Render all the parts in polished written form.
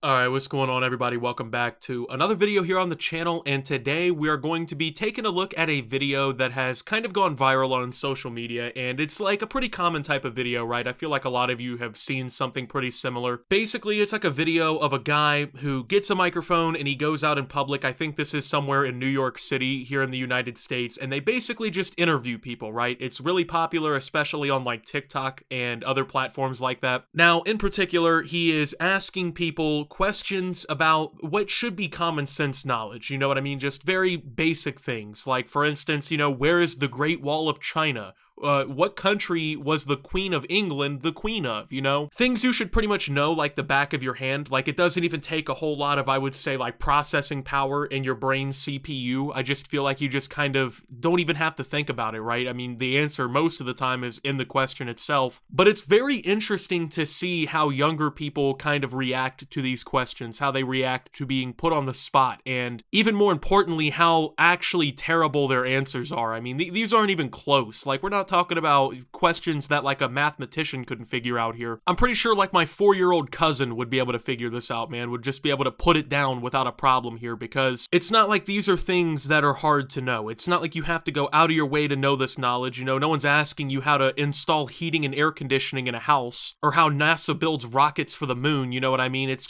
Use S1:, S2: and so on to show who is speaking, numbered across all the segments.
S1: Alright, what's going on everybody? Welcome back to another video here on the channel, and today we are going to be taking a look at a video that has kind of gone viral on social media, and it's like a pretty common type of video, right? I feel like a lot of you have seen something pretty similar. Basically, it's like a video of a guy who gets a microphone and he goes out in public. I think this is somewhere in New York City here in the United States, and they basically just interview people, right? It's really popular, especially on like TikTok and other platforms like that. Now, in particular, he is asking people questions about what should be common sense knowledge, you know what I mean? Just very basic things, like for instance, where is the Great Wall of China? What country was the Queen of England the queen of, Things you should pretty much know like the back of your hand. Like, it doesn't even take a whole lot of, I would say, like processing power in your brain's CPU. I just feel like you just kind of don't even have to think about it, right? I mean, the answer most of the time is in the question itself, but it's very interesting to see how younger people kind of react to these questions, how they react to being put on the spot, and even more importantly, how actually terrible their answers are. I mean, these aren't even close. Like, we're not talking about questions that like a mathematician couldn't figure out here. I'm pretty sure like my 4-year-old cousin would be able to figure this out, man, would just be able to put it down without a problem here, because it's not like these are things that are hard to know. It's not like you have to go out of your way to know this knowledge. No one's asking you how to install heating and air conditioning in a house, or how NASA builds rockets for the moon, you know what I mean? It's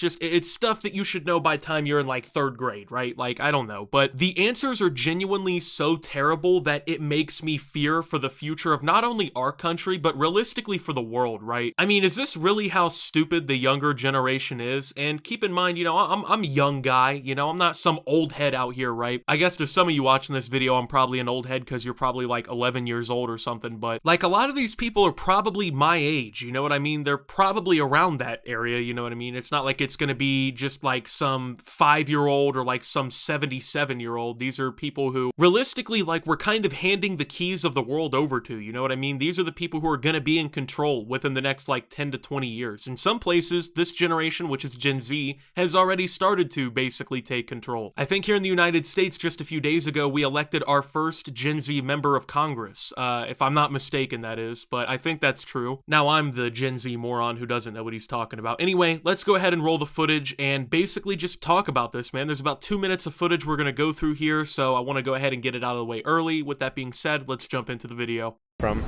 S1: stuff that you should know by the time you're in like 3rd grade, right? Like, I don't know, but the answers are genuinely so terrible that it makes me fear for the future of not only our country, but realistically for the world, right? I mean, is this really how stupid the younger generation is? And keep in mind, I'm a young guy, I'm not some old head out here, right? I guess to some of you watching this video, I'm probably an old head because you're probably like 11 years old or something, but like a lot of these people are probably my age, you know what I mean? They're probably around that area, you know what I mean? It's not like it's gonna be just like some 5-year-old or like some 77-year-old. These are people who realistically, like, we're kind of handing the keys of the world over to, you know what I mean? These are the people who are going to be in control within the next like 10 to 20 years. In some places, this generation, which is Gen Z, has already started to basically take control. I think here in the United States, just a few days ago, we elected our first Gen Z member of Congress, if I'm not mistaken, that is, but I think that's true. Now, I'm the Gen Z moron who doesn't know what he's talking about. Anyway, let's go ahead and roll the footage and basically just talk about this, man. There's about 2 minutes of footage we're going to go through here, so I want to go ahead and get it out of the way early. With that being said, let's jump into the video.
S2: From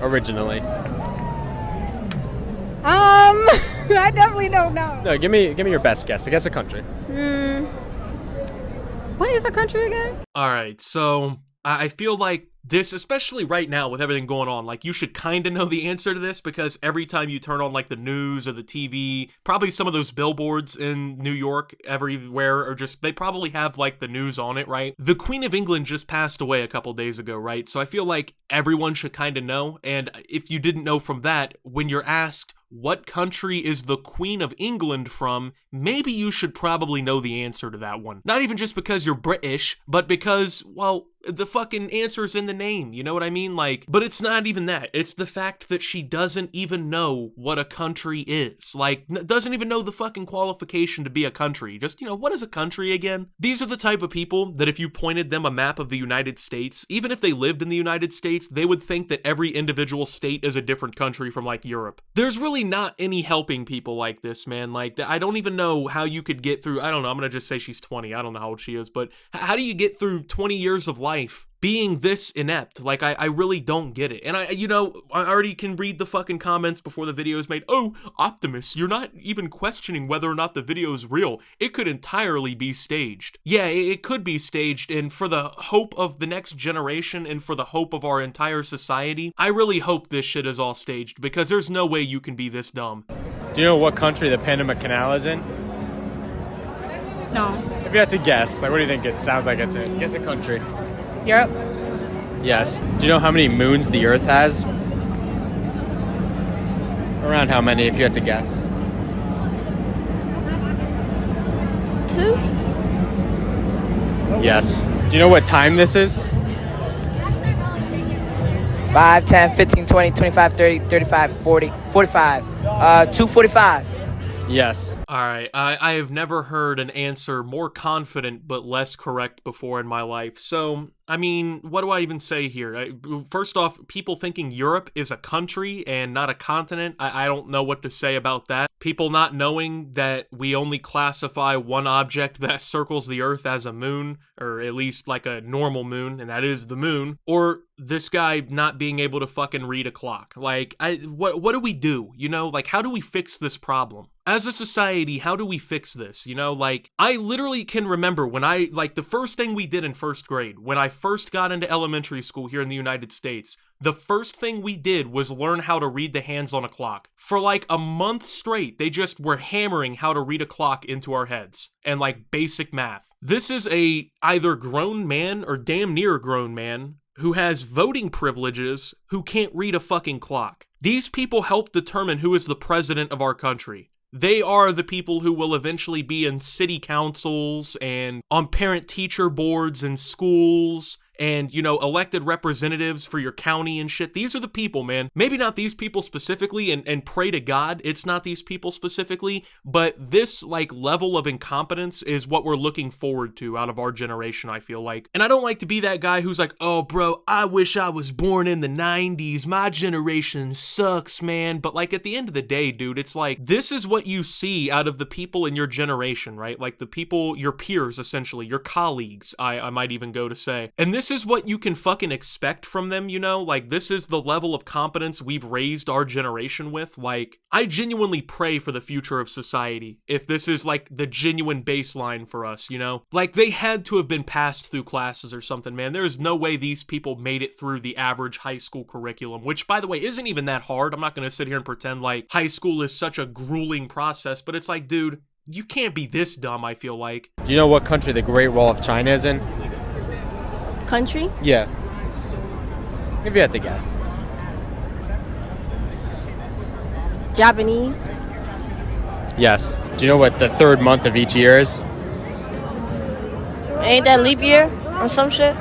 S2: originally?
S3: I definitely don't know.
S2: No, give me your best guess. I guess a country.
S3: What is a country again?
S1: All right, so I feel like this, especially right now with everything going on, like, you should kind of know the answer to this, because every time you turn on like the news or the TV, probably some of those billboards in New York everywhere are just, they probably have like the news on it, right? The Queen of England just passed away a couple days ago, right? So I feel like everyone should kind of know. And if you didn't know from that, when you're asked what country is the Queen of England from, maybe you should probably know the answer to that one. Not even just because you're British, but because, well, the fucking answer's in the name, you know what I mean? Like, but it's not even that. It's the fact that she doesn't even know what a country is. Like, doesn't even know the fucking qualification to be a country. Just, what is a country again? These are the type of people that if you pointed them a map of the United States, even if they lived in the United States, they would think that every individual state is a different country from like Europe. There's really not any helping people like this, man. Like, I don't even know how you could get through, I don't know, I'm gonna just say she's 20. I don't know how old she is, but how do you get through 20 years of life being this inept? Like, I really don't get it. And I already can read the fucking comments before the video is made. Oh, Optimus, you're not even questioning whether or not the video is real. It could entirely be staged. Yeah, it could be staged, and for the hope of the next generation and for the hope of our entire society, I really hope this shit is all staged, because there's no way you can be this dumb.
S2: Do you know what country the Panama Canal is in?
S3: No.
S2: If you had to guess, like, what do you think it sounds like it's in? Guess a country.
S3: Europe.
S2: Yes. Do you know how many moons the Earth has? Around how many, if you had to guess?
S3: 2.
S2: Yes. Do you know what time this is?
S4: 5, 10, 15, 20, 25, 30, 35, 40, 45. 2:45.
S2: Yes.
S1: All right, I have never heard an answer more confident but less correct before in my life. So, I mean, what do I even say here? First off, people thinking Europe is a country and not a continent, I don't know what to say about that. People not knowing that we only classify one object that circles the Earth as a moon, or at least like a normal moon, and that is the moon, or this guy not being able to fucking read a clock. Like, what do we do? You know, like, how do we fix this problem? As a society, how do we fix this? You know, like, I literally can remember when the first thing we did in first grade, when I first got into elementary school here in the United States, the first thing we did was learn how to read the hands on a clock. For like a month straight, they just were hammering how to read a clock into our heads, and like basic math. This is a either grown man or damn near grown man who has voting privileges who can't read a fucking clock. These people help determine who is the president of our country. They are the people who will eventually be in city councils and on parent-teacher boards in schools and, you know, elected representatives for your county and shit. These are the people, man. Maybe not these people specifically, and pray to God it's not these people specifically, but this, like, level of incompetence is what we're looking forward to out of our generation, I feel like. And I don't like to be that guy who's like, oh, bro, I wish I was born in the 90s. My generation sucks, man. But, like, at the end of the day, dude, it's like, this is what you see out of the people in your generation, right? Like, the people, your peers, essentially, your colleagues, I might even go to say. And this is what you can fucking expect from them, you know? Like, this is the level of competence we've raised our generation with. Like, I genuinely pray for the future of society if this is, like, the genuine baseline for us, you know? Like, they had to have been passed through classes or something, man. There is no way these people made it through the average high school curriculum, which, by the way, isn't even that hard. I'm not gonna sit here and pretend like high school is such a grueling process, but it's like, dude, you can't be this dumb, I feel like.
S2: Do you know what country the Great Wall of China is in?
S3: Country?
S2: Yeah. If you had to guess.
S3: Japanese?
S2: Yes. Do you know what the third month of each year is?
S3: Ain't that leap year or some shit?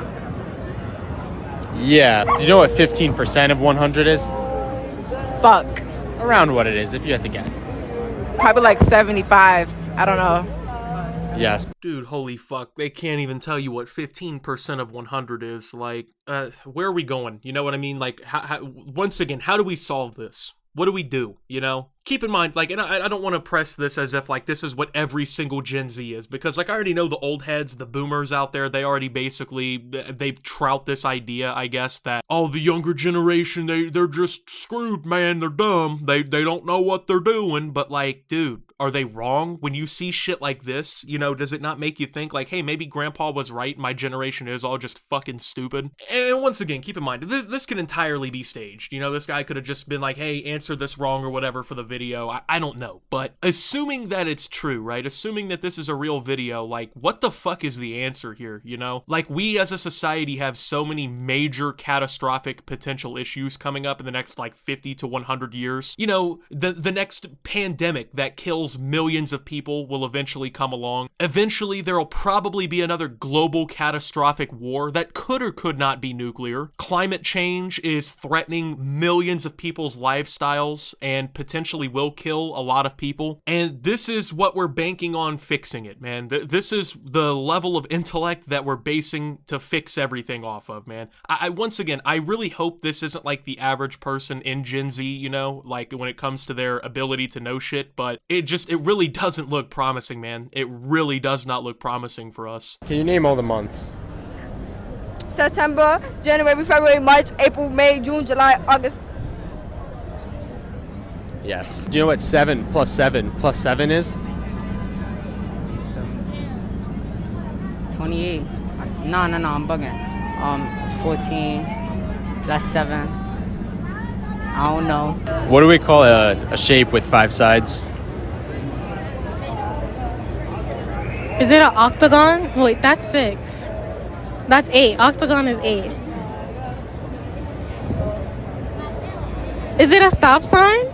S2: Yeah. Do you know what 15% of 100 is?
S3: Fuck.
S2: Around what it is, if you had to guess.
S4: Probably like 75. I don't know.
S2: Yes.
S1: Dude, holy fuck, they can't even tell you what 15% of 100 is. Like, where are we going? You know what I mean? Like, once again, how do we solve this? What do we do, you know? Keep in mind, like, and I don't want to press this as if, like, this is what every single Gen Z is, because, like, I already know the old heads, the boomers out there, they already basically, they trout this idea, I guess, that, oh, the younger generation, they're just screwed, man, they're dumb, they don't know what they're doing, but, like, dude, are they wrong? When you see shit like this, you know, does it not make you think, like, hey, maybe grandpa was right, my generation is all just fucking stupid? And once again, keep in mind, this can entirely be staged, you know, this guy could have just been like, hey, answer this wrong or whatever for the video. I don't know, but assuming that it's true, right? Assuming that this is a real video, like, what the fuck is the answer here, you know? Like, we as a society have so many major catastrophic potential issues coming up in the next, like, 50 to 100 years. You know, the next pandemic that kills millions of people will eventually come along. Eventually, there'll probably be another global catastrophic war that could or could not be nuclear. Climate change is threatening millions of people's lifestyles and potentially will kill a lot of people, and this is what we're banking on fixing it, man. This is the level of intellect that we're basing to fix everything off of, man. I once again, I really hope this isn't like the average person in Gen Z, you know, like when it comes to their ability to know shit, but it really doesn't look promising, man. It really does not look promising for us.
S2: Can you name all the months?
S3: September, January, February, March, April, May, June, July, August.
S2: Yes. Do you know what 7 plus 7 plus 7 is?
S5: 28. No, I'm bugging. 14 plus 7. I don't know.
S2: What do we call a shape with 5 sides?
S6: Is it an octagon? Wait, that's 6. That's 8. Octagon is 8. Is it a stop sign?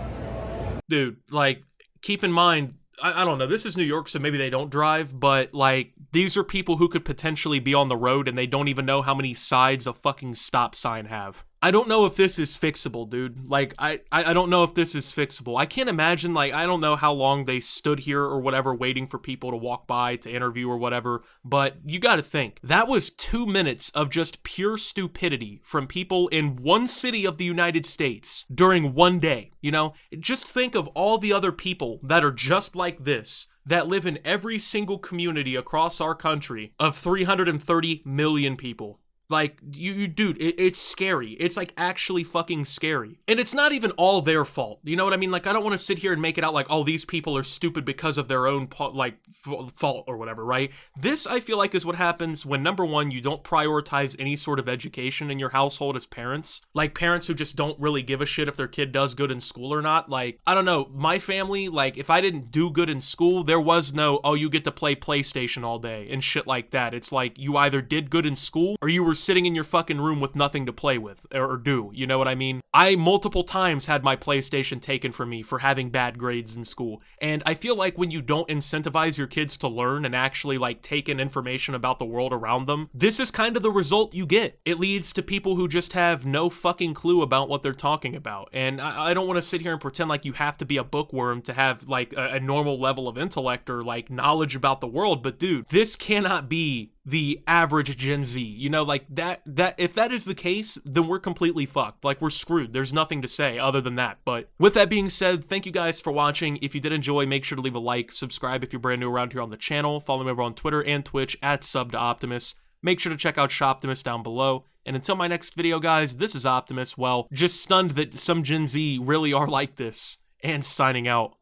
S1: Dude, like, keep in mind, I don't know, this is New York, so maybe they don't drive, but, like, these are people who could potentially be on the road and they don't even know how many sides a fucking stop sign have. I don't know if this is fixable, dude. Like, I don't know if this is fixable. I can't imagine, like, I don't know how long they stood here or whatever waiting for people to walk by to interview or whatever, but you gotta think, that was 2 minutes of just pure stupidity from people in one city of the United States during one day, you know? Just think of all the other people that are just like this, that live in every single community across our country of 330 million people. Like, dude, it's scary. It's, like, actually fucking scary. And it's not even all their fault. You know what I mean? Like, I don't want to sit here and make it out like, oh, these people are stupid because of their own, fault or whatever, right? This, I feel like, is what happens when, number one, you don't prioritize any sort of education in your household as parents. Like, parents who just don't really give a shit if their kid does good in school or not. Like, I don't know. My family, like, if I didn't do good in school, there was no, oh, you get to play PlayStation all day and shit like that. It's like, you either did good in school or you were sitting in your fucking room with nothing to play with or do, you know what I mean? I multiple times had my PlayStation taken from me for having bad grades in school, and I feel like when you don't incentivize your kids to learn and actually like take in information about the world around them, this is kind of the result you get. It leads to people who just have no fucking clue about what they're talking about, and I don't want to sit here and pretend like you have to be a bookworm to have like a normal level of intellect or like knowledge about the world, but dude, this cannot be the average Gen Z, you know, like that if that is the case, then we're completely fucked. Like, we're screwed. There's nothing to say other than that. But with that being said, thank you guys for watching. If you did enjoy, make sure to leave a like, subscribe if you're brand new around here on the channel, follow me over on Twitter and Twitch at @subtooptimus. Make sure to check out Shoptimus down below. And until my next video, guys, this is Optimus. Well, just stunned that some Gen Z really are like this, and signing out.